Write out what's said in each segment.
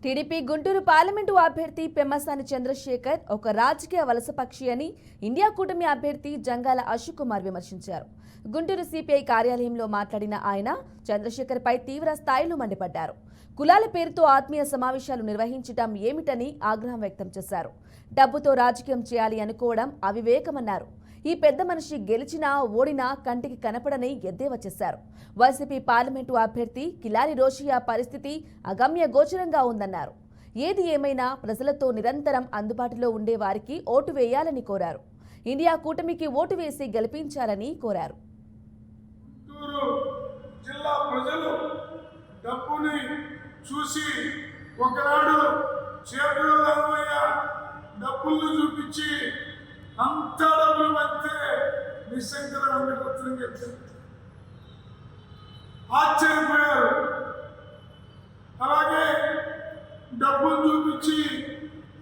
TDP Guntur parliament అభ్యర్థి పెమ్మసాని చంద్రశేఖర్ ఒక రాజకీయ వలస పక్షి అని ఇండియా కూటమి అభ్యర్థి జంగాల అశోక్ కుమార్ విమర్శించారు. గుంటూరు సిపిఐ కార్యాలయంలో మాట్లాడిన ఆయన చంద్రశేఖర్ పై తీవ్ర స్థాయిలో మండిపడ్డారు. కులాల పేరుతో ఆత్మీయ సమావేశాలు నిర్వహించడం ఏమిటని ఆగ్రహం వ్యక్తం చేశారు. డబ్బుతో రాజకీయం చేయాలి అనుకోవడం అవివేకమన్నారు. ఈ పెద్ద మనిషి గెలిచినా ఓడినా కంటికి కనపడని ఎద్దేవా చేశారు. వైసీపీ పార్లమెంటు అభ్యర్థి కిలారి రోషియా పరిస్థితి అగమ్య గోచరంగా ఉందన్నారు. ఏది ఏమైనా ప్రజలతో నిరంతరం అందుబాటులో ఉండే వారికి ఓటు వేయాలని కోరారు. ఇండియా కూటమికి ఓటు వేసి గెలిపించాలని కోరారు. జిల్లా ప్రజలు డబ్బుని చూసి ఒకనాడు చేతులు డబ్బులను చూపించి అంత డబ్బులు వస్తే నిశంకర వెంకటరత్నం చెప్పారు. ఆశ్చర్యపోయారు. అలాగే డబ్బులు చూపించి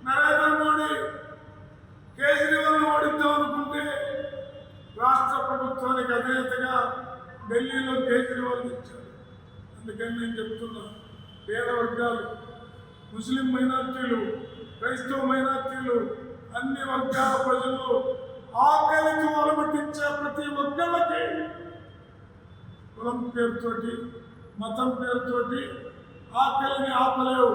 నరేంద్ర మోడీ కేజ్రీవాల్ ఓడిద్దాం అనుకుంటే రాష్ట్ర ప్రభుత్వానికి అధినేతగా ఢిల్లీలో కేజ్రీవాల్ ఇచ్చారు. అందుకని నేను చెప్తున్నా, పేద వర్గాలు, ముస్లిం మైనార్టీలు, క్రైస్తవ మైనార్టీలు, అన్ని వర్గాల ప్రజలు ఆకలికి అలమటించే ప్రతి ఒక్కళ్ళకి కులం పేరుతోటి, మతం పేరుతోటి ఆకలిని ఆపలేవు.